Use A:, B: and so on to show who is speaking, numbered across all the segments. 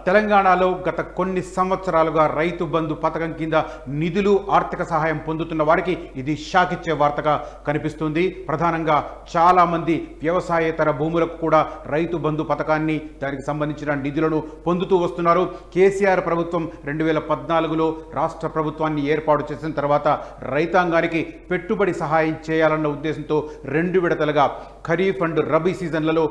A: తెలంగాణలో గత కొన్ని సంవత్సరాలుగా రైతు బంధు పథకం కింద నిధులు ఆర్థిక సహాయం పొందుతున్న వారికి ఇది షాక్ ఇచ్చే వార్తగా కనిపిస్తుంది. ప్రధానంగా చాలామంది వ్యవసాయేతర భూములకు కూడా రైతు బంధు పథకాన్ని దానికి సంబంధించిన నిధులను పొందుతూ వస్తున్నారు. కేసీఆర్ ప్రభుత్వం 2014లో రాష్ట్ర ప్రభుత్వాన్ని ఏర్పాటు చేసిన తర్వాత రైతాంగానికి పెట్టుబడి సహాయం చేయాలన్న ఉద్దేశంతో 2 విడతలుగా ఖరీఫ్ అండ్ రబీ సీజన్లలో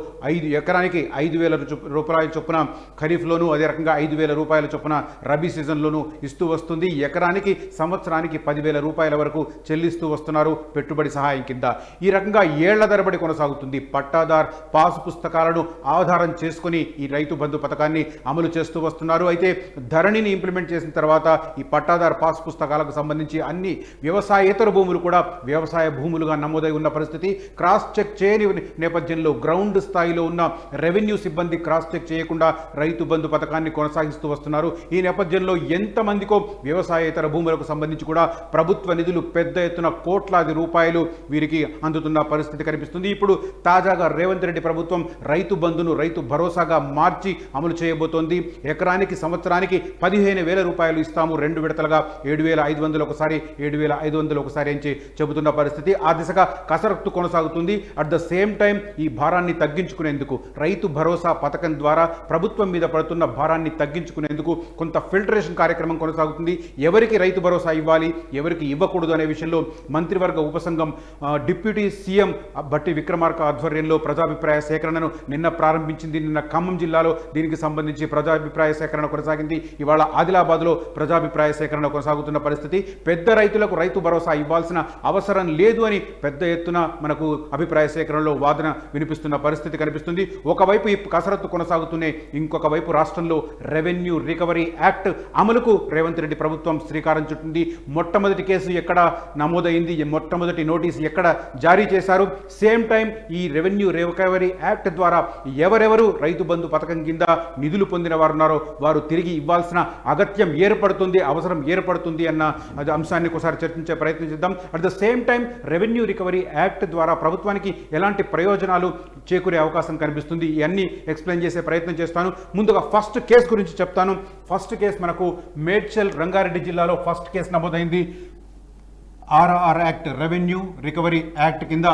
A: ఎకరానికి 5,000 రూపాయల చొప్పున ఖరీఫ్లోను, అదే రకంగా 5,000 రూపాయల చొప్పున రబీ సీజన్లోనూ ఇస్తూ వస్తుంది. ఎకరానికి సంవత్సరానికి 10,000 రూపాయల వరకు చెల్లిస్తూ వస్తున్నారు పెట్టుబడి సహాయం కింద. ఈ రకంగా ఏళ్ల తరబడి కొనసాగుతుంది. పట్టాదార్ పాసు పుస్తకాలను ఆధారం చేసుకుని ఈ రైతు బంధు పథకాన్ని అమలు చేస్తూ వస్తున్నారు. అయితే ధరణిని ఇంప్లిమెంట్ చేసిన తర్వాత ఈ పట్టాదార్ పాసు పుస్తకాలకు సంబంధించి అన్ని వ్యవసాయేతర భూములు కూడా వ్యవసాయ భూములుగా నమోదై ఉన్న పరిస్థితి. క్రాస్ చెక్ చేయని నేపథ్యంలో గ్రౌండ్ స్థాయిలో ఉన్న రెవెన్యూ సిబ్బంది క్రాస్ చెక్ చేయకుండా రైతు బంధు పథకాన్ని కొనసాగిస్తూ వస్తున్నారు. ఈ నేపథ్యంలో ఎంతమందికో వ్యవసాయేతర భూములకు సంబంధించి కూడా ప్రభుత్వ నిధులు పెద్ద ఎత్తున కోట్లాది రూపాయలు వీరికి అందుతున్న పరిస్థితి కనిపిస్తుంది. ఇప్పుడు తాజాగా రేవంత్ రెడ్డి ప్రభుత్వం రైతు బంధును రైతు భరోసాగా మార్చి అమలు చేయబోతోంది. ఎకరానికి సంవత్సరానికి 15,000 రూపాయలు ఇస్తాము, 2 విడతలుగా 7,500 ఒకసారి, 7,500 ఒకసారి అని చెబుతున్న పరిస్థితి. ఆ దిశగా కసరత్తు కొనసాగుతుంది. అట్ ద సేమ్ టైం ఈ భారాన్ని తగ్గించుకునేందుకు రైతు భరోసా పథకం ద్వారా ప్రభుత్వం మీద పడుతున్న భారాన్ని తగ్గించుకునేందుకు కొంత ఫిల్టరేషన్ కార్యక్రమం కొనసాగుతుంది. ఎవరికి రైతు భరోసా ఇవ్వాలి, ఎవరికి ఇవ్వకూడదు అనే విషయంలో మంత్రివర్గ ఉపసంఘం డిప్యూటీ సీఎం బట్టి విక్రమార్క ఆధ్వర్యంలో ప్రజాభిప్రాయ సేకరణను నిన్న ప్రారంభించింది. నిన్న ఖమ్మం జిల్లాలో దీనికి సంబంధించి ప్రజాభిప్రాయ సేకరణ కొనసాగింది. ఇవాళ ఆదిలాబాద్లో ప్రజాభిప్రాయ సేకరణ కొనసాగుతున్న పరిస్థితి. పెద్ద రైతులకు రైతు భరోసా ఇవ్వాల్సిన అవసరం లేదు అని పెద్ద ఎత్తున మనకు అభిప్రాయ సేకరణలో వాదన వినిపిస్తున్న పరిస్థితి కనిపిస్తుంది. ఒకవైపు ఈ కసరత్తు కొనసాగుతూనే ఇంకొక వైపు రాష్ట్రంలో రెవెన్యూ రికవరీ యాక్ట్ అమలుకు రేవంత్ రెడ్డి ప్రభుత్వం శ్రీకారం చుట్టింది. మొట్టమొదటి కేసు ఎక్కడ నమోదైంది, మొట్టమొదటి నోటీసు ఎక్కడ జారీ చేశారు, సేమ్ టైం ఈ రెవెన్యూ రికవరీ యాక్ట్ ద్వారా ఎవరెవరు రైతు బంధు పథకం కింద నిధులు పొందిన వారు ఉన్నారో వారు తిరిగి ఇవ్వాల్సిన అగత్యం ఏర్పడుతుంది, అవసరం ఏర్పడుతుంది అన్న అంశాన్ని ఒకసారి చర్చించే ప్రయత్నం చేద్దాం. At the same time revenue recovery act ద్వారా ప్రభుత్వానికి ఎలాంటి ప్రయోజనాలు చేకూరే అవకాశం కనిపిస్తుంది, ఇవన్నీ ఎక్స్ప్లెయిన్ చేసే ప్రయత్నం చేస్తాను. ముందుగా ఫస్ట్ కేసు గురించి చెప్తాను. ఫస్ట్ కేసు మనకు మేడ్చల్ రంగారెడ్డి జిల్లాలో ఫస్ట్ కేసు నమోదైంది. RR act, revenue recovery act కింద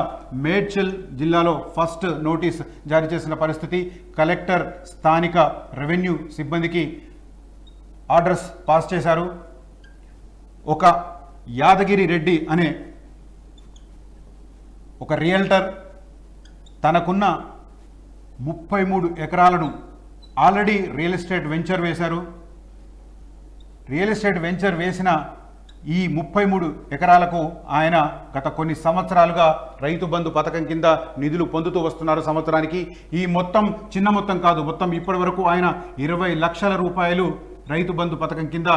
A: మేడ్చల్ జిల్లాలో ఫస్ట్ నోటీస్ జారీ చేసిన పరిస్థితి. కలెక్టర్ స్థానిక రెవెన్యూ సిబ్బందికి ఆర్డర్స్ పాస్ చేశారు. ఒక యాదగిరి రెడ్డి అనే ఒక రియల్టర్ తనకున్న 33 ఎకరాలను ఆల్రెడీ రియల్ ఎస్టేట్ వెంచర్ వేశారు. రియల్ ఎస్టేట్ వెంచర్ వేసిన ఈ 33 ఎకరాలకు ఆయన గత కొన్ని సంవత్సరాలుగా రైతు బంధు పథకం కింద నిధులు పొందుతూ వస్తున్నారు సంవత్సరానికి. ఈ మొత్తం చిన్న మొత్తం కాదు, మొత్తం ఇప్పటి వరకు ఆయన 20 లక్షల రూపాయలు రైతు బంధు పథకం కింద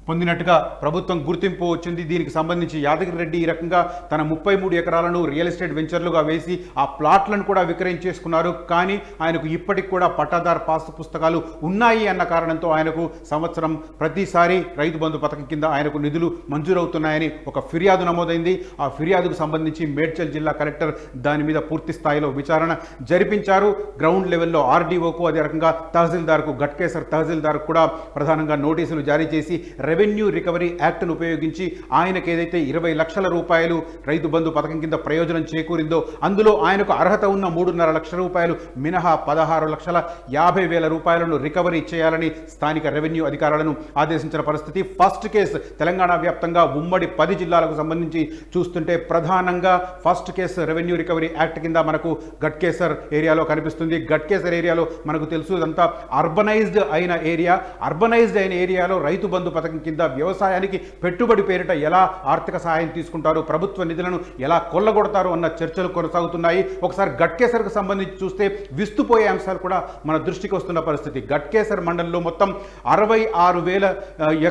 A: పొందినట్టుగా ప్రభుత్వం గుర్తింపు వచ్చింది. దీనికి సంబంధించి యాదగిరి రెడ్డి ఈ రకంగా తన 33 ఎకరాలను రియల్ ఎస్టేట్ వెంచర్లుగా వేసి ఆ ప్లాట్లను కూడా విక్రయించేసుకున్నారు. కానీ ఆయనకు ఇప్పటికి కూడా పట్టాదార్ పాసు పుస్తకాలు ఉన్నాయి అన్న కారణంతో ఆయనకు సంవత్సరం ప్రతిసారి రైతు బంధు పథకం కింద ఆయనకు నిధులు మంజూరవుతున్నాయని ఒక ఫిర్యాదు నమోదైంది. ఆ ఫిర్యాదుకు సంబంధించి మేడ్చల్ జిల్లా కలెక్టర్ దాని మీద పూర్తి స్థాయిలో విచారణ జరిపించారు. గ్రౌండ్ లెవెల్లో ఆర్డీఓకు, అదే రకంగా తహసీల్దార్కు, గట్కేసర్ తహసీల్దార్కు కూడా ప్రధానంగా నోటీసులు జారీ చేసి రెవెన్యూ రికవరీ యాక్ట్ను ఉపయోగించి ఆయనకు ఏదైతే 20 లక్షల రూపాయలు రైతు బంధు పథకం కింద ప్రయోజనం చేకూరిందో అందులో ఆయనకు అర్హత ఉన్న 3.5 లక్షల రూపాయలు మినహా 16,50,000 రూపాయలను రికవరీ చేయాలని స్థానిక రెవెన్యూ అధికారులను ఆదేశించిన పరిస్థితి. ఫస్ట్ కేసు తెలంగాణ వ్యాప్తంగా ఉమ్మడి 10 జిల్లాలకు సంబంధించి చూస్తుంటే ప్రధానంగా first case revenue recovery act కింద మనకు గట్కేసర్ ఏరియాలో కనిపిస్తుంది. గట్కేసర్ ఏరియాలో మనకు తెలుసు ఇదంతా అర్బనైజ్డ్ అయిన ఏరియా. అర్బనైజ్డ్ అయిన ఏరియాలో రైతు బంధు పథకం కింద వ్యవసాయానికి పెట్టుబడి పేరిట ఎలా ఆర్థిక సహాయం తీసుకుంటారు, ప్రభుత్వ నిధులను ఎలా కొల్లగొడతారు అన్న చర్చలు కొనసాగుతున్నాయి. ఒకసారి గట్కేసర్కు సంబంధించి చూస్తే విస్తుపోయే అంశాలు కూడా మన దృష్టికి వస్తున్న పరిస్థితి. గట్కేసర్ మండలంలో మొత్తం 66,000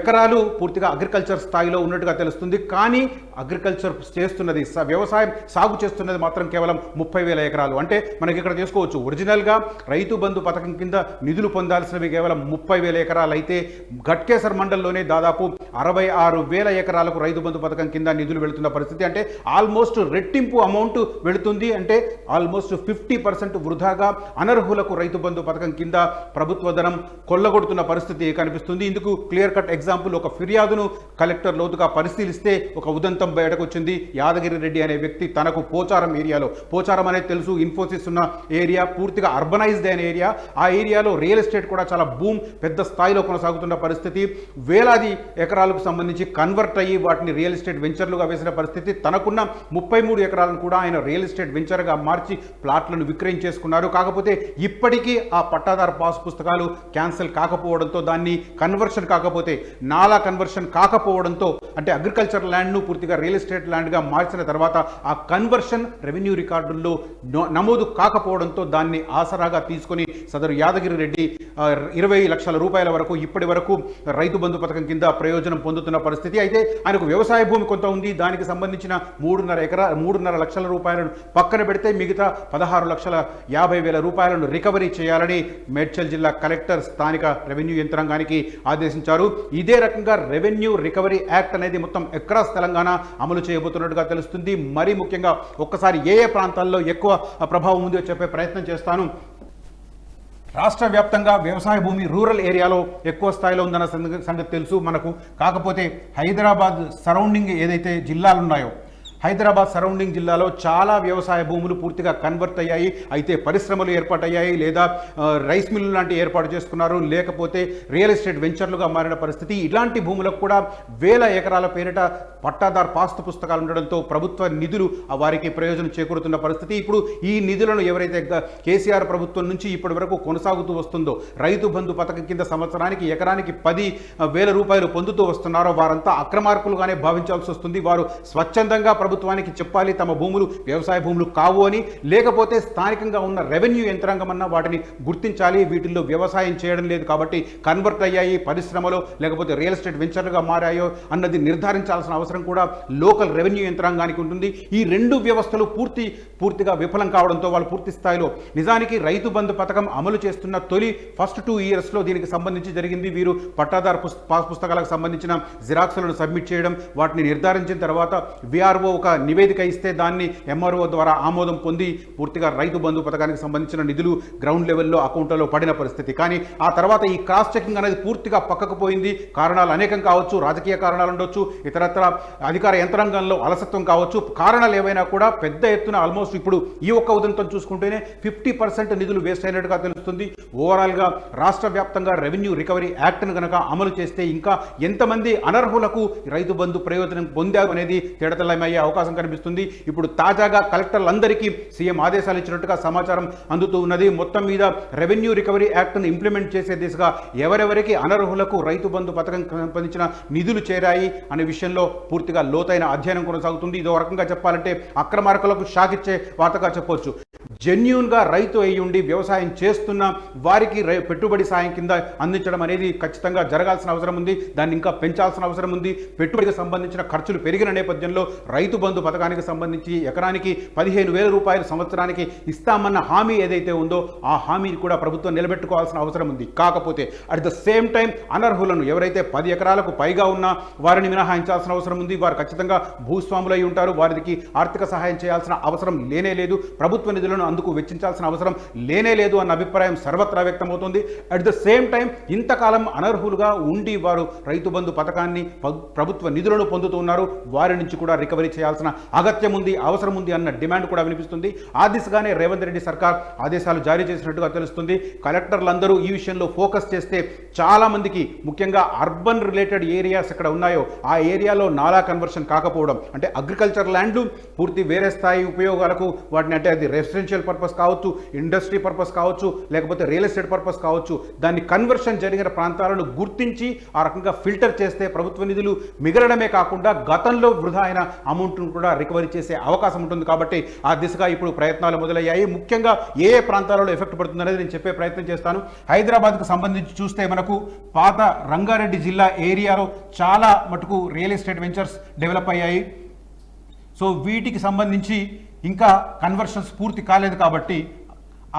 A: ఎకరాలు పూర్తిగా అగ్రికల్చర్ స్థాయిలో ఉన్నట్టుగా తెలుస్తుంది. కానీ అగ్రికల్చర్ చేస్తున్నది, వ్యవసాయం సాగు చేస్తున్నది మాత్రం కేవలం 30,000 ఎకరాలు. అంటే మనకి ఇక్కడ చేసుకోవచ్చు ఒరిజినల్గా రైతు బంధు పథకం కింద నిధులు పొందాల్సినవి కేవలం 30,000 ఎకరాలు అయితే గట్కేసర్ మండలంలోనే దాదాపు దాదాపు 66,000 ఎకరాలకు రైతు బంధు పథకం కింద నిధులు వెళుతున్న పరిస్థితి. అంటే ఆల్మోస్ట్ రెట్టింపు అమౌంట్ వెళుతుంది. అంటే ఆల్మోస్ట్ 50% వృధాగా అనర్హులకు రైతు బంధు పథకం కింద ప్రభుత్వ ధనం కొల్లగొడుతున్న పరిస్థితి కనిపిస్తుంది. ఇందుకు క్లియర్ కట్ ఎగ్జాంపుల్ ఒక ఫిర్యాదును కలెక్టర్ లోతుగా పరిశీలిస్తే ఒక ఉదంతం బయటకు వచ్చింది. యాదగిరి రెడ్డి అనే వ్యక్తి తనకు పోచారం ఏరియాలో, పోచారం అనేది తెలుసు, ఇన్ఫోసిస్ ఉన్న ఏరియా, పూర్తిగా అర్బనైజ్డ్ అయిన ఏరియా, ఆ ఏరియాలో రియల్ ఎస్టేట్ కూడా చాలా పెద్ద స్థాయిలో కొనసాగుతున్న పరిస్థితి. వేలాది ఎకరాలకు సంబంధించి కన్వర్ట్ అయ్యి వాటిని రియల్ ఎస్టేట్ వెంచర్లుగా వేసిన పరిస్థితి. తనకున్న 33 ఎకరాలను కూడా ఆయన రియల్ ఎస్టేట్ వెంచర్గా మార్చి ప్లాట్లను విక్రయించేసుకున్నారు. కాకపోతే ఇప్పటికీ ఆ పట్టాదారు పాస్ పుస్తకాలు క్యాన్సిల్ కాకపోవడంతో, దాన్ని కన్వర్షన్ కాకపోతే నాలా కన్వర్షన్ కాకపోవడంతో, అంటే అగ్రికల్చర్ ల్యాండ్ను పూర్తిగా రియల్ ఎస్టేట్ ల్యాండ్గా మార్చిన తర్వాత ఆ కన్వర్షన్ రెవెన్యూ రికార్డుల్లో నమోదు కాకపోవడంతో దాన్ని ఆసరాగా తీసుకొని సదరు యాదగిరి రెడ్డి 20 లక్షల రూపాయల వరకు ఇప్పటి వరకు రైతు బంధు పథకం కింద ప్రయోజనం పొందుతున్న పరిస్థితి. అయితే ఆయనకు వ్యవసాయ భూమి కొంత ఉంది, దానికి సంబంధించిన 3.5 లక్షల రూపాయలను పక్కన పెడితే మిగతా 16,50,000 రూపాయలను రికవరీ చేయాలని మేడ్చల్ జిల్లా కలెక్టర్ స్థానిక రెవెన్యూ యంత్రాంగానికి ఆదేశించారు. ఇదే రకంగా రెవెన్యూ రికవరీ యాక్ట్ అనేది మొత్తం అక్రాస్ తెలంగాణ అమలు చేయబోతున్నట్టుగా తెలుస్తుంది. మరీ ముఖ్యంగా ఒక్కసారి ఏ ప్రాంతాల్లో ఎక్కువ ప్రభావం ఉందో చెప్పే ప్రయత్నం చేస్తాను. రాష్ట్ర వ్యాప్తంగా వ్యవసాయ భూమి రూరల్ ఏరియాలో ఎక్కువ స్థాయిలో ఉందన్న సంగతి తెలుసు మనకు. కాకపోతే హైదరాబాద్ సరౌండింగ్ ఏదైతే జిల్లాలు ఉన్నాయో, హైదరాబాద్ సరౌండింగ్ జిల్లాలో చాలా వ్యవసాయ భూములు పూర్తిగా కన్వర్ట్ అయ్యాయి. అయితే పరిశ్రమలు ఏర్పాటయ్యాయి, లేదా రైస్ మిల్లు లాంటి ఏర్పాటు చేసుకున్నారు, లేకపోతే రియల్ ఎస్టేట్ వెంచర్లుగా మారిన పరిస్థితి. ఇలాంటి భూములకు కూడా వేల ఎకరాల పేరిట పట్టాదారు పాస్తు పుస్తకాలు ఉండడంతో ప్రభుత్వ నిధులు వారికి ప్రయోజనం చేకూరుతున్న పరిస్థితి. ఇప్పుడు ఈ నిధులను ఎవరైతే కేసీఆర్ ప్రభుత్వం నుంచి ఇప్పటి వరకు కొనసాగుతూ వస్తుందో, రైతు బంధు పథకం కింద సంవత్సరానికి ఎకరానికి 10,000 రూపాయలు పొందుతూ వస్తున్నారో వారంతా అక్రమార్కులుగానే భావించాల్సి వస్తుంది. వారు స్వచ్ఛందంగా ప్రభుత్వానికి చెప్పాలి తమ భూములు వ్యవసాయ భూములు కావు అని, లేకపోతే స్థానికంగా ఉన్న రెవెన్యూ యంత్రాంగం అన్న వాటిని గుర్తించాలి. వీటిల్లో వ్యవసాయం చేయడం లేదు కాబట్టి కన్వర్ట్ అయ్యాయి, పరిశ్రమలో లేకపోతే రియల్ ఎస్టేట్ వెంచర్లుగా మారాయో అన్నది నిర్ధారించాల్సిన అవసరం కూడా లోకల్ రెవెన్యూ యంత్రాంగానికి ఉంటుంది. ఈ రెండు వ్యవస్థలు పూర్తిగా విఫలం కావడంతో వాళ్ళు పూర్తి స్థాయిలో నిజానికి రైతు బంధు పథకం అమలు చేస్తున్న తొలి ఫస్ట్ 2 ఇయర్స్లో దీనికి సంబంధించి జరిగింది. వీరు పట్టాదారు పాస్ పుస్తకాలకు సంబంధించిన జిరాక్స్లను సబ్మిట్ చేయడం, వాటిని నిర్ధారించిన తర్వాత విఆర్ఓ ఒక నివేదిక ఇస్తే దాన్ని ఎంఆర్ఓ ద్వారా ఆమోదం పొంది పూర్తిగా రైతు బంధు పథకానికి సంబంధించిన నిధులు గ్రౌండ్ లెవెల్లో అకౌంట్లలో పడిన పరిస్థితి. కానీ ఆ తర్వాత ఈ క్రాస్ చెకింగ్ అనేది పూర్తిగా పక్కకు పోయింది. కారణాలు అనేకం కావచ్చు, రాజకీయ కారణాలు ఉండొచ్చు, ఇతరత్ర అధికార యంత్రాంగంలో అలసత్వం కావచ్చు. కారణాలు ఏవైనా కూడా పెద్ద ఎత్తున ఆల్మోస్ట్ ఇప్పుడు ఈ ఒక్క ఉదంతం చూసుకుంటేనే 50% నిధులు వేస్ట్ అయినట్టుగా తెలుస్తుంది. ఓవరాల్గా రాష్ట్ర వ్యాప్తంగా రెవెన్యూ రికవరీ యాక్ట్ను కనుక అమలు చేస్తే ఇంకా ఎంతమంది అనర్హులకు రైతు బంధు ప్రయోజనం పొందారు అనేది తేడతెల్లమయ్యే అవకాశం కనిపిస్తుంది. ఇప్పుడు తాజాగా కలెక్టర్లందరికీ సీఎం ఆదేశాలు ఇచ్చినట్టుగా సమాచారం అందుతూ ఉన్నది. మొత్తం మీద రెవెన్యూ రికవరీ యాక్ట్ను ఇంప్లిమెంట్ చేసే దిశగా ఎవరెవరికి అనర్హులకు రైతు బంధు పథకం సంబంధించిన నిధులు చేరాయి అనే విషయంలో పూర్తిగా లోతైన అధ్యయనం కొనసాగుతుంది. ఇదో రకంగా చెప్పాలంటే అక్రమార్కులకు షాక్ ఇచ్చే వార్తగా చెప్పొచ్చు. జెన్యూన్గా రైతు అయి ఉండి వ్యవసాయం చేస్తున్న వారికి పెట్టుబడి సాయం కింద అందించడం అనేది ఖచ్చితంగా జరగాల్సిన అవసరం ఉంది. దాన్ని ఇంకా పెంచాల్సిన అవసరం ఉంది. పెట్టుబడికి సంబంధించిన ఖర్చులు పెరిగిన నేపథ్యంలో రైతు బంధు పథకానికి సంబంధించి ఎకరానికి 15,000 రూపాయలు సంవత్సరానికి ఇస్తామన్న హామీ ఏదైతే ఉందో ఆ హామీని కూడా ప్రభుత్వం నిలబెట్టుకోవాల్సిన అవసరం ఉంది. కాకపోతే అట్ ద సేమ్ టైం అనర్హులను ఎవరైతే 10 ఎకరాలకు పైగా ఉన్నా వారిని మినహాయించాల్సిన అవసరం ఉంది. వారు ఖచ్చితంగా భూస్వాములు అయి ఉంటారు. వారికి ఆర్థిక సహాయం చేయాల్సిన అవసరం లేనే లేదు. ప్రభుత్వ నిధులను అందుకు వెచ్చించాల్సిన అవసరం లేనే లేదు అన్న అభిప్రాయం సర్వత్రా వ్యక్తమవుతుంది. అట్ ద సేమ్ టైం ఇంతకాలం అనర్హులుగా ఉండి వారు రైతు బంధు పథకాన్ని ప్రభుత్వ నిధులను పొందుతున్నారు. వారి నుంచి కూడా రికవరీ చేయాల్సిన అగత్యం ఉంది, అవసరం ఉంది అన్న డిమాండ్ కూడా వినిపిస్తుంది. ఆ దిశగానే రేవంత్ రెడ్డి సర్కార్ ఆదేశాలు జారీ చేసినట్టుగా తెలుస్తుంది. కలెక్టర్లందరూ ఈ విషయంలో ఫోకస్ చేస్తే చాలా మందికి, ముఖ్యంగా అర్బన్ రిలేటెడ్ ఏరియాస్ ఎక్కడ ఉన్నాయో ఆ ఏరియాలో నాలా కన్వర్షన్ కాకపోవడం, అంటే అగ్రికల్చర్ ల్యాండ్లు పూర్తి వేరే స్థాయి ఉపయోగాలకు వాటిని, అంటే అది రెసిడెన్షియల్ పర్పస్ కావచ్చు, ఇండస్ట్రీ పర్పస్ కావచ్చు, లేకపోతే రియల్ ఎస్టేట్ పర్పస్ కావచ్చు, దాన్ని కన్వర్షన్ జరిగిన ప్రాంతాలను గుర్తించి ఆ రకంగా ఫిల్టర్ చేస్తే ప్రభుత్వ నిధులు మిగలడమే కాకుండా గతంలో వృధా అయిన అమౌంట్ను కూడా రికవరీ చేసే అవకాశం ఉంటుంది. కాబట్టి ఆ దిశగా ఇప్పుడు ప్రయత్నాలు మొదలయ్యాయి. ముఖ్యంగా ఏ ప్రాంతాలలో ఎఫెక్ట్ పడుతుందనేది నేను చెప్పే ప్రయత్నం చేస్తాను. హైదరాబాద్కు సంబంధించి చూస్తే మనకు పాత రంగారెడ్డి జిల్లా ఏరియాలో చాలా మటుకు రియల్ ఎస్టేట్ వెంచర్స్ డెవలప్ అయ్యాయి. సో వీటికి సంబంధించి ఇంకా కన్వర్షన్స్ పూర్తి కాలేదు కాబట్టి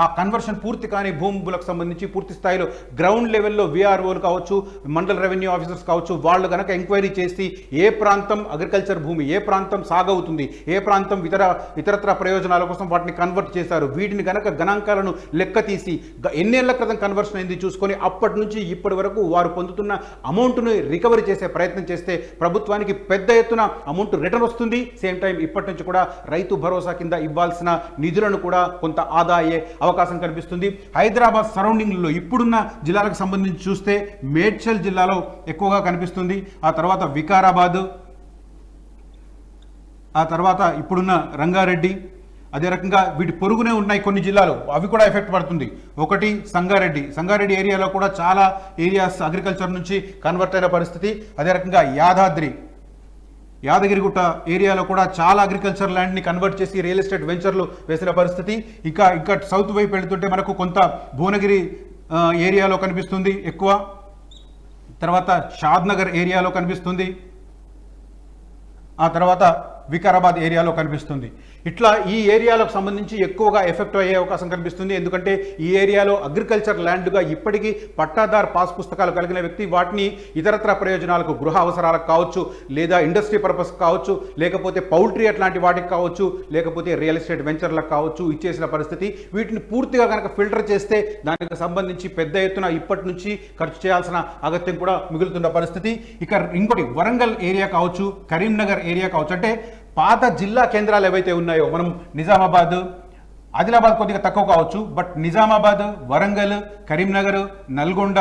A: ఆ కన్వర్షన్ పూర్తి కాని భూములకు సంబంధించి పూర్తి స్థాయిలో గ్రౌండ్ లెవెల్లో విఆర్ఓలు కావచ్చు, మండల రెవెన్యూ ఆఫీసర్స్ కావచ్చు, వాళ్ళు కనుక ఎంక్వైరీ చేసి ఏ ప్రాంతం అగ్రికల్చర్ భూమి, ఏ ప్రాంతం సాగవుతుంది, ఏ ప్రాంతం ఇతరత్ర ప్రయోజనాల కోసం వాటిని కన్వర్ట్ చేశారు, వీటిని కనుక గణాంకాలను లెక్క తీసి ఎన్నేళ్ల క్రితం కన్వర్షన్ అయింది చూసుకొని అప్పటి నుంచి ఇప్పటి వరకు వారు పొందుతున్న అమౌంట్ను రికవరీ చేసే ప్రయత్నం చేస్తే ప్రభుత్వానికి పెద్ద ఎత్తున అమౌంట్ రిటర్న్ వస్తుంది. సేమ్ టైం ఇప్పటి నుంచి కూడా రైతు భరోసా కింద ఇవ్వాల్సిన నిధులను కూడా కొంత ఆదా అయ్యే అవకాశం కనిపిస్తుంది. హైదరాబాద్ సరౌండింగ్లో ఇప్పుడున్న జిల్లాలకు సంబంధించి చూస్తే మేడ్చల్ జిల్లాలో ఎక్కువగా కనిపిస్తుంది, ఆ తర్వాత వికారాబాద్, ఆ తర్వాత ఇప్పుడున్న రంగారెడ్డి, అదే రకంగా వీటి పొరుగునే ఉన్నాయి కొన్ని జిల్లాలు, అవి కూడా ఎఫెక్ట్ పడుతుంది. ఒకటి సంగారెడ్డి ఏరియాలో కూడా చాలా ఏరియాస్ అగ్రికల్చర్ నుంచి కన్వర్ట్ అయిన పరిస్థితి. అదే రకంగా యాదగిరిగుట్ట ఏరియాలో కూడా చాలా అగ్రికల్చర్ ల్యాండ్ని కన్వర్ట్ చేసి రియల్ ఎస్టేట్ వెంచర్లు వేసిన పరిస్థితి. ఇంకా సౌత్ వైపు వెళుతుంటే మనకు కొంత భువనగిరి ఏరియాలో కనిపిస్తుంది ఎక్కువ, తర్వాత షాద్నగర్ ఏరియాలో కనిపిస్తుంది, ఆ తర్వాత వికారాబాద్ ఏరియాలో కనిపిస్తుంది. ఇట్లా ఈ ఏరియాలకు సంబంధించి ఎక్కువగా ఎఫెక్ట్ అయ్యే అవకాశం కనిపిస్తుంది. ఎందుకంటే ఈ ఏరియాలో అగ్రికల్చర్ ల్యాండ్గా ఇప్పటికీ పట్టాదార్ పాస్ పుస్తకాలు కలిగిన వ్యక్తి వాటిని ఇతరత్ర ప్రయోజనాలకు, గృహ అవసరాలకు కావచ్చు, లేదా ఇండస్ట్రీ పర్పస్ కావచ్చు, లేకపోతే పౌల్ట్రీ అట్లాంటి వాటికి కావచ్చు, లేకపోతే రియల్ ఎస్టేట్ వెంచర్లకు కావచ్చు ఇచ్చేసిన పరిస్థితి. వీటిని పూర్తిగా కనుక ఫిల్టర్ చేస్తే దానికి సంబంధించి పెద్ద ఎత్తున ఇప్పటి నుంచి ఖర్చు చేయాల్సిన అగత్యం కూడా మిగులుతున్న పరిస్థితి. ఇక ఇంకోటి వరంగల్ ఏరియా కావచ్చు, కరీంనగర్ ఏరియా కావచ్చు, అంటే పాత జిల్లా కేంద్రాలు ఏవైతే ఉన్నాయో, మనం నిజామాబాద్, ఆదిలాబాద్ కొద్దిగా తక్కువ కావచ్చు, బట్ నిజామాబాద్, వరంగల్, కరీంనగర్, నల్గొండ,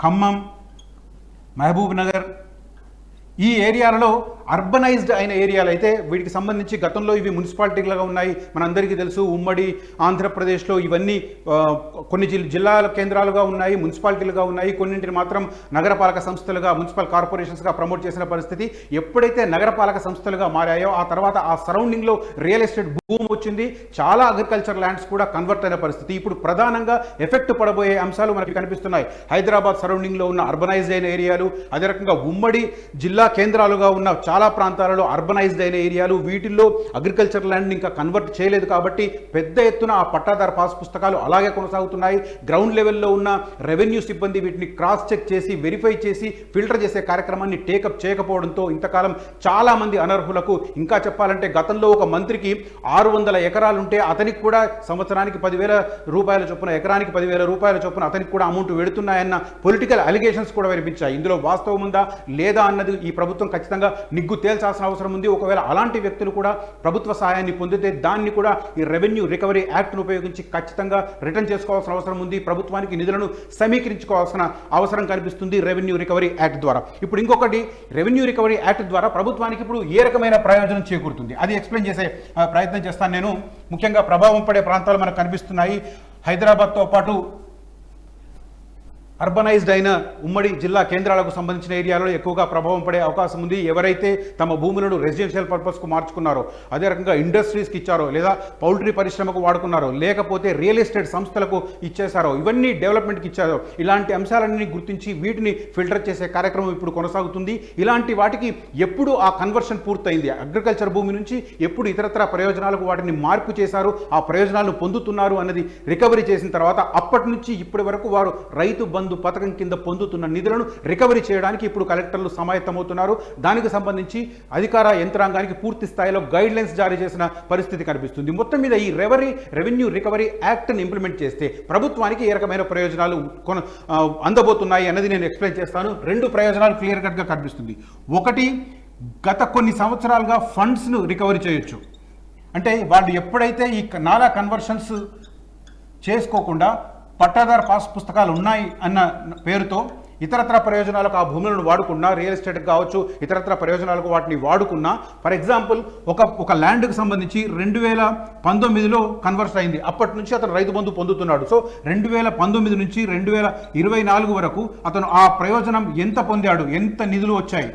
A: ఖమ్మం, మహబూబ్ నగర్ ఈ ఏరియాలలో అర్బనైజ్డ్ అయిన ఏరియాలు అయితే వీటికి సంబంధించి గతంలో ఇవి మున్సిపాలిటీలుగా ఉన్నాయి. మనందరికీ తెలుసు, ఉమ్మడి ఆంధ్రప్రదేశ్లో ఇవన్నీ కొన్ని జిల్లాల కేంద్రాలుగా ఉన్నాయి, మున్సిపాలిటీలుగా ఉన్నాయి. కొన్నింటిని మాత్రం నగరపాలక సంస్థలుగా, మున్సిపల్ కార్పొరేషన్స్గా ప్రమోట్ చేసిన పరిస్థితి. ఎప్పుడైతే నగరపాలక సంస్థలుగా మారాయో ఆ తర్వాత ఆ సరౌండింగ్లో రియల్ ఎస్టేట్ భూమి వచ్చింది, చాలా అగ్రికల్చర్ ల్యాండ్స్ కూడా కన్వర్ట్ అయిన పరిస్థితి. ఇప్పుడు ప్రధానంగా ఎఫెక్ట్ పడబోయే అంశాలు మనకి కనిపిస్తున్నాయి. హైదరాబాద్ సరౌండింగ్లో ఉన్న అర్బనైజ్డ్ అయిన ఏరియాలు, అదే రకంగా ఉమ్మడి జిల్లా కేంద్రాలుగా ఉన్న చాలా ప్రాంతాలలో అర్బనైజ్డ్ అయిన ఏరియాలు, వీటిల్లో అగ్రికల్చర్ ల్యాండ్ ఇంకా కన్వర్ట్ చేయలేదు కాబట్టి పెద్ద ఎత్తున ఆ పట్టాదారు పాస్ పుస్తకాలు అలాగే కొనసాగుతున్నాయి. గ్రౌండ్ లెవెల్లో ఉన్న రెవెన్యూ సిబ్బంది వీటిని క్రాస్ చెక్ చేసి, వెరిఫై చేసి, ఫిల్టర్ చేసే కార్యక్రమాన్ని టేకప్ చేయకపోవడంతో ఇంతకాలం చాలా మంది అనర్హులకు, ఇంకా చెప్పాలంటే గతంలో ఒక మంత్రికి 600 ఎకరాలుంటే అతనికి కూడా సంవత్సరానికి 10,000 రూపాయల చొప్పున, ఎకరానికి 10,000 రూపాయల చొప్పున అతనికి కూడా అమౌంట్ వెడుతున్నాయన్న పొలిటికల్ అలిగేషన్స్ కూడా వినిపించాయి. ఇందులో వాస్తవం ఉందా లేదా అన్నది ఈ ప్రభుత్వం ఖచ్చితంగా నిగ్గు తేల్చాల్సిన అవసరం ఉంది. ఒకవేళ అలాంటి వ్యక్తులు కూడా ప్రభుత్వ సహాయాన్ని పొందితే దాన్ని కూడా ఈ రెవెన్యూ రికవరీ యాక్ట్ను ఉపయోగించి ఖచ్చితంగా రిటర్న్ చేసుకోవాల్సిన అవసరం ఉంది. ప్రభుత్వానికి నిధులను సమీకరించుకోవాల్సిన అవసరం కనిపిస్తుంది రెవెన్యూ రికవరీ యాక్ట్ ద్వారా. ఇప్పుడు ఇంకొకటి, రెవెన్యూ రికవరీ యాక్ట్ ద్వారా ప్రభుత్వానికి ఇప్పుడు ఏ రకమైన ప్రయోజనం చేకూరుతుంది అది ఎక్స్ప్లెయిన్ చేసే ప్రయత్నం చేస్తాను నేను. ముఖ్యంగా ప్రభావం పడే ప్రాంతాలు మనకు కనిపిస్తున్నాయి. హైదరాబాద్తో పాటు అర్బనైజ్డ్ అయిన ఉమ్మడి జిల్లా కేంద్రాలకు సంబంధించిన ఏరియాలలో ఎక్కువగా ప్రభావం పడే అవకాశం ఉంది. ఎవరైతే తమ భూములను రెసిడెన్షియల్ పర్పస్కు మార్చుకున్నారో, అదే రకంగా ఇండస్ట్రీస్కి ఇచ్చారో, లేదా పౌల్ట్రీ పరిశ్రమకు వాడుకున్నారో, లేకపోతే రియల్ ఎస్టేట్ సంస్థలకు ఇచ్చేశారో, ఇవన్నీ డెవలప్మెంట్కి ఇచ్చారో, ఇలాంటి అంశాలన్నీ గుర్తించి వీటిని ఫిల్టర్ చేసే కార్యక్రమం ఇప్పుడు కొనసాగుతుంది. ఇలాంటి వాటికి ఎప్పుడు ఆ కన్వర్షన్ పూర్తయింది, అగ్రికల్చర్ భూమి నుంచి ఎప్పుడు ఇతరత్ర ప్రయోజనాలకు వాటిని మార్పు చేశారు, ఆ ప్రయోజనాలను పొందుతున్నారు అన్నది రికవరీ చేసిన తర్వాత అప్పటి నుంచి ఇప్పటి వరకు వారు రైతు బంధు పథకం కింద పొందుతున్న నిధులను రికవరీ చేయడానికి ఇప్పుడు కలెక్టర్లు సమాయత్తమవుతున్నారు. దానికి సంబంధించి అధికార యంత్రాంగానికి పూర్తి స్థాయిలో గైడ్ లైన్స్ జారీ చేసిన పరిస్థితి కనిపిస్తుంది. మొత్తం మీద ఈ రెవెన్యూ రికవరీ యాక్ట్ని ఇంప్లిమెంట్ చేస్తే ప్రభుత్వానికి ఏ రకమైన ప్రయోజనాలు అందబోతున్నాయి అన్నది నేను ఎక్స్ప్లెయిన్ చేస్తాను. 2 ప్రయోజనాలు క్లియర్ కట్గా కనిపిస్తుంది. ఒకటి, గత కొన్ని సంవత్సరాలుగా ఫండ్స్ను రికవరీ చేయొచ్చు. అంటే వాళ్ళు ఎప్పుడైతే ఈ నాలా కన్వర్షన్స్ చేసుకోకుండా పట్టాదారు పాస్ పుస్తకాలు ఉన్నాయి అన్న పేరుతో ఇతరత్ర ప్రయోజనాలకు ఆ భూములను వాడుకున్నా, రియల్ ఎస్టేట్ కావచ్చు, ఇతరత్ర ప్రయోజనాలకు వాటిని వాడుకున్నా, ఫర్ ఎగ్జాంపుల్ ఒక ల్యాండ్కి సంబంధించి 2019లో కన్వర్ట్ అయింది. అప్పటి నుంచి అతను రైతు బంధు పొందుతున్నాడు. సో 2019 నుంచి 2024 వరకు అతను ఆ ప్రయోజనం ఎంత పొందాడు, ఎంత నిధులు వచ్చాయి,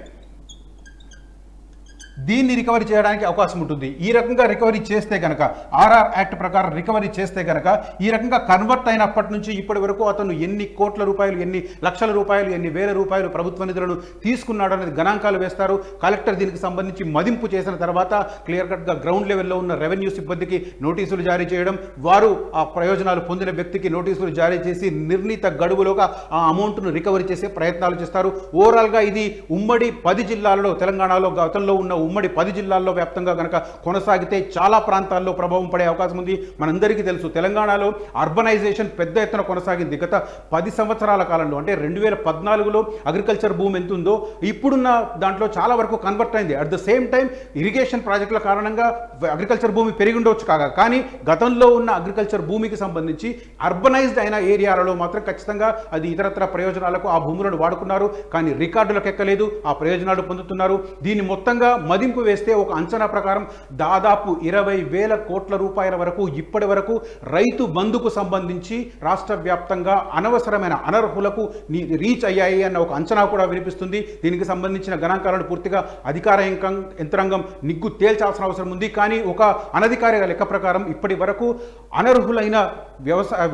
A: దీన్ని రికవరీ చేయడానికి అవకాశం ఉంటుంది. ఈ రకంగా రికవరీ చేస్తే కనుక ఆర్ఆర్ యాక్ట్ ప్రకారం రికవరీ చేస్తే కనుక ఈ రకంగా కన్వర్ట్ అయినప్పటి నుంచి ఇప్పటి వరకు అతను ఎన్ని కోట్ల రూపాయలు, ఎన్ని లక్షల రూపాయలు, ఎన్ని వేల రూపాయలు ప్రభుత్వ నిధులను తీసుకున్నాడు అనేది గణాంకాలు వేస్తారు. కలెక్టర్ దీనికి సంబంధించి మదింపు చేసిన తర్వాత క్లియర్ కట్గా గ్రౌండ్ లెవెల్లో ఉన్న రెవెన్యూ సిబ్బందికి నోటీసులు జారీ చేయడం, వారు ఆ ప్రయోజనాలు పొందిన వ్యక్తికి నోటీసులు జారీ చేసి నిర్ణీత గడువులోగా ఆ అమౌంట్ను రికవరీ చేసే ప్రయత్నాలు చేస్తారు. ఓవరాల్గా ఇది ఉమ్మడి 10 జిల్లాలలో, తెలంగాణలో గతంలో ఉన్న ఉమ్మడి 10 జిల్లాల్లో వ్యాప్తంగా కనుక కొనసాగితే చాలా ప్రాంతాల్లో ప్రభావం పడే అవకాశం ఉంది. మనందరికీ తెలుసు తెలంగాణలో అర్బనైజేషన్ పెద్ద ఎత్తున కొనసాగింది. గత 10 సంవత్సరాల కాలంలో అంటే 2014లో అగ్రికల్చర్ భూమి ఎంత ఉందో ఇప్పుడున్న దాంట్లో చాలా వరకు కన్వర్ట్ అయింది. At the same time irrigation ప్రాజెక్టుల కారణంగా అగ్రికల్చర్ భూమి పెరిగి ఉండవచ్చు కాగా, కానీ గతంలో ఉన్న అగ్రికల్చర్ భూమికి సంబంధించి అర్బనైజ్డ్ అయిన ఏరియాలలో మాత్రం ఖచ్చితంగా అది ఇతరత్ర ప్రయోజనాలకు ఆ భూములను వాడుకున్నారు, కానీ రికార్డులకు ఎక్కలేదు, ఆ ప్రయోజనాలు పొందుతున్నారు. దీన్ని మొత్తంగా మదింపు వేస్తే ఒక అంచనా ప్రకారం దాదాపు 20,000 కోట్ల రూపాయల వరకు ఇప్పటి వరకు రైతు బంధుకు సంబంధించి రాష్ట్ర వ్యాప్తంగా అనవసరమైన అనర్హులకు రీచ్ అయ్యాయి అన్న ఒక అంచనా కూడా వినిపిస్తుంది. దీనికి సంబంధించిన గణాంకాలను పూర్తిగా అధికార యంత్రాంగం నిగ్గు తేల్చాల్సిన అవసరం ఉంది. కానీ ఒక అనధికారిక లెక్క ప్రకారం ఇప్పటి వరకు అనర్హులైన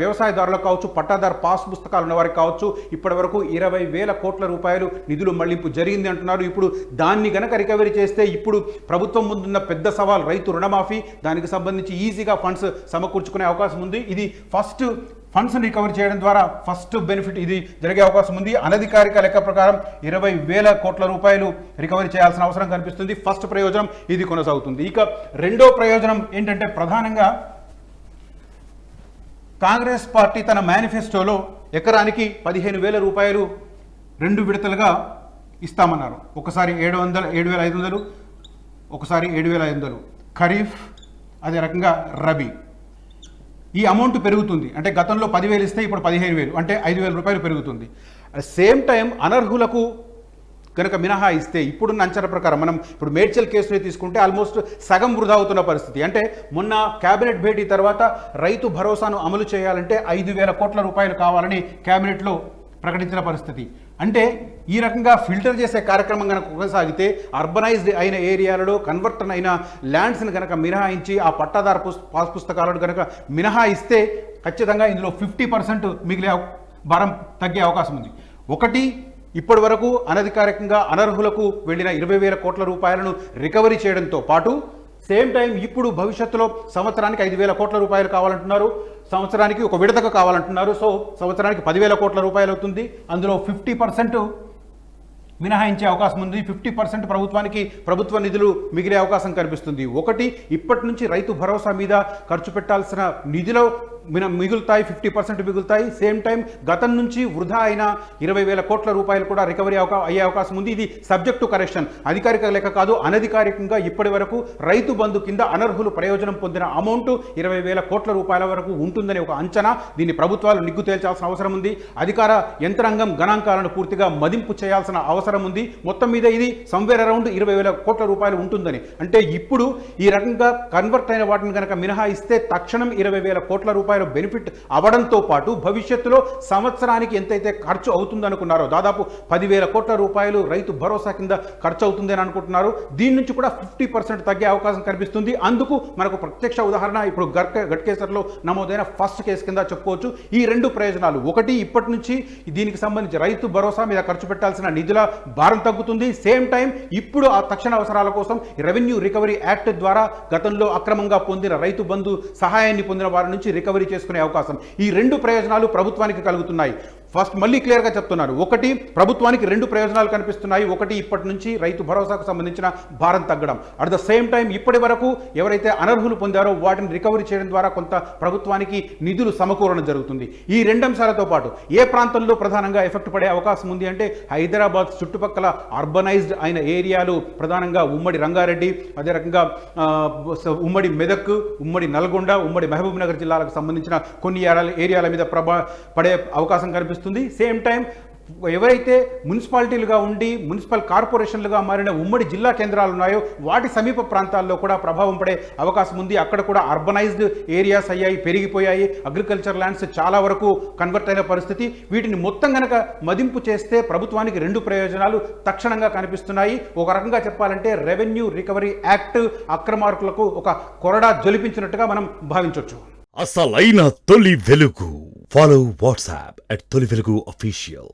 A: వ్యవసాయదారులకు కావచ్చు, పట్టాదారు పాస్ పుస్తకాలు ఉన్న వారికి కావచ్చు, ఇప్పటి వరకు 20,000 కోట్ల రూపాయలు నిధులు మళ్లింపు జరిగింది అంటున్నారు. ఇప్పుడు దాన్ని గనక రికవరీ చేస్తే ఇప్పుడు ప్రభుత్వం ముందున్న పెద్ద సవాల్ రైతు రుణమాఫీ, దానికి సంబంధించి ఈజీగా ఫండ్స్ సమకూర్చుకునే అవకాశం ఉంది. ఇది ఫండ్స్ రికవరీ చేయడం ద్వారా ఫస్ట్ బెనిఫిట్ ఇది జరిగే అవకాశం ఉంది. అనధికారిక లెక్క ప్రకారం 20,000 కోట్ల రూపాయలు రికవరీ చేయాల్సిన అవసరం కనిపిస్తుంది. ఫస్ట్ ప్రయోజనం ఇది కొనసాగుతుంది. ఇక రెండో ప్రయోజనం ఏంటంటే ప్రధానంగా కాంగ్రెస్ పార్టీ తన మేనిఫెస్టోలో ఎకరానికి 15,000 రూపాయలు 2 విడతలుగా ఇస్తామన్నారు. ఒకసారి 7,500, ఒకసారి 7,500 ఖరీఫ్, అదే రకంగా రబీ. ఈ అమౌంట్ పెరుగుతుంది. అంటే గతంలో 10,000 ఇస్తే ఇప్పుడు 15,000 అంటే 5,000 రూపాయలు పెరుగుతుంది. సేమ్ టైం అనర్హులకు కనుక మినహాయిస్తే ఇప్పుడున్న అంచనా ప్రకారం మనం ఇప్పుడు మేడ్చల్ కేసుని తీసుకుంటే ఆల్మోస్ట్ సగం వృధా అవుతున్న పరిస్థితి. అంటే మొన్న కేబినెట్ భేటీ తర్వాత రైతు భరోసాను అమలు చేయాలంటే 5,000 కోట్ల రూపాయలు కావాలని కేబినెట్లో ప్రకటించిన పరిస్థితి. అంటే ఈ రకంగా ఫిల్టర్ చేసే కార్యక్రమం కనుక కొనసాగితే అర్బనైజ్డ్ అయిన ఏరియాలలో కన్వర్ట్ అయిన ల్యాండ్స్ని కనుక మినహాయించి ఆ పట్టాదారు పాస్ పుస్తకాలను కనుక మినహాయిస్తే ఖచ్చితంగా ఇందులో 50% మిగిలే భారం తగ్గే అవకాశం ఉంది. ఒకటి, ఇప్పటి వరకు అనధికారికంగా అనర్హులకు వెళ్ళిన 20,000 కోట్ల రూపాయలను రికవరీ చేయడంతో పాటు సేమ్ టైం ఇప్పుడు భవిష్యత్తులో సంవత్సరానికి 5,000 కోట్ల రూపాయలు కావాలంటున్నారు, సంవత్సరానికి ఒక విడతకు కావాలంటున్నారు. సో సంవత్సరానికి 10,000 కోట్ల రూపాయలు అవుతుంది. అందులో 50% మినహాయించే అవకాశం ఉంది. 50% ప్రభుత్వ నిధులు మిగిలే అవకాశం కనిపిస్తుంది. ఒకటి, ఇప్పటి నుంచి రైతు భరోసా మీద ఖర్చు పెట్టాల్సిన నిధిలో మిగులుతాయి, 50% మిగులుతాయి. సేమ్ టైం గతం నుంచి వృధా అయిన 20,000 కోట్ల రూపాయలు కూడా రికవరీ అయ్యే అవకాశం ఉంది. ఇది సబ్జెక్టు కరెక్షన్, అధికారిక లెక్క కాదు. అనధికారికంగా ఇప్పటి వరకు రైతు బంధు కింద అనర్హులు ప్రయోజనం పొందిన అమౌంట్ 20,000 కోట్ల రూపాయల వరకు ఉంటుందని ఒక అంచనా. దీన్ని ప్రభుత్వాలు నిగ్గు తేల్చాల్సిన అవసరం ఉంది. అధికార యంత్రాంగం గణాంకాలను పూర్తిగా మదింపు చేయాల్సిన అవసరం ఉంది. మొత్తం మీద ఇది సమ్వేర్ అరౌండ్ 20,000 కోట్ల రూపాయలు ఉంటుందని. అంటే ఇప్పుడు ఈ రకంగా కన్వర్ట్ అయిన వాటిని కనుక మినహాయిస్తే తక్షణం 20,000 కోట్ల రూపాయలు బెనిఫిట్ అవ్వడంతో పాటు భవిష్యత్తులో సంవత్సరానికి ఎంతైతే ఖర్చు అవుతుందనుకున్నారో దాదాపు 10,000 కోట్ల రూపాయలు రైతు భరోసా కింద ఖర్చు అవుతుందని అనుకుంటున్నారు. దీని నుంచి కూడా 50% తగ్గే అవకాశం కనిపిస్తుంది. అందుకు మనకు ప్రత్యక్ష ఉదాహరణ ఇప్పుడు గట్కేసర్లో నమోదైన ఫస్ట్ కేసు కింద చెప్పుకోవచ్చు. ఈ రెండు ప్రయోజనాలు, ఒకటి ఇప్పటి నుంచి దీనికి సంబంధించి రైతు భరోసా మీద ఖర్చు పెట్టాల్సిన నిధుల భారం తగ్గుతుంది. సేమ్ టైం ఇప్పుడు ఆ తక్షణ అవసరాల కోసం రెవెన్యూ రికవరీ యాక్ట్ ద్వారా గతంలో అక్రమంగా పొందిన రైతు బంధు సహాయాన్ని పొందిన వారి నుంచి రికవరీ చేసుకునే అవకాశం. ఈ రెండు ప్రయోజనాలు ప్రభుత్వానికి కలుగుతున్నాయి. ఫస్ట్ మళ్ళీ క్లియర్గా చెప్తున్నారు, ఒకటి ప్రభుత్వానికి 2 ప్రయోజనాలు కనిపిస్తున్నాయి. ఒకటి, ఇప్పటి నుంచి రైతు భరోసాకు సంబంధించిన భారం తగ్గడం. అట్ ద సేమ్ టైం ఇప్పటి వరకు ఎవరైతే అనర్హులు పొందారో వాటిని రికవరీ చేయడం ద్వారా కొంత ప్రభుత్వానికి నిధులు సమకూరడం జరుగుతుంది. ఈ 2 అంశాలతో పాటు ఏ ప్రాంతంలో ప్రధానంగా ఎఫెక్ట్ పడే అవకాశం ఉంది అంటే హైదరాబాద్ చుట్టుపక్కల అర్బనైజ్డ్ అయిన ఏరియాలు, ప్రధానంగా ఉమ్మడి రంగారెడ్డి, అదే రకంగా ఉమ్మడి మెదక్, ఉమ్మడి నల్గొండ, ఉమ్మడి మహబూబ్ నగర్ జిల్లాలకు సంబంధించిన కొన్ని ఏరియాల మీద పడే అవకాశం కనిపిస్తుంది. సేమ్ టైం ఎవరైతే మున్సిపాలిటీలుగా ఉండి మున్సిపల్ కార్పొరేషన్లుగా మారిన ఉమ్మడి జిల్లా కేంద్రాలు ఉన్నాయో వాటి సమీప ప్రాంతాల్లో కూడా ప్రభావం పడే అవకాశం ఉంది. అక్కడ కూడా అర్బనైజ్డ్ ఏరియాస్ అయ్యాయి, పెరిగిపోయాయి. అగ్రికల్చర్ ల్యాండ్స్ చాలా వరకు కన్వర్ట్ అయిన పరిస్థితి. వీటిని మొత్తం గనక మదింపు చేస్తే ప్రభుత్వానికి 2 ప్రయోజనాలు తక్షణంగా కనిపిస్తున్నాయి. ఒక రకంగా చెప్పాలంటే రెవెన్యూ రికవరీ యాక్ట్ అక్రమార్కులకు ఒక కొరడా జొలిపించినట్టుగా మనం భావించవచ్చు.
B: అసలైన తొలి వెలుగు. ఫాలో వాట్సాప్ @తొలి వెలుగు official.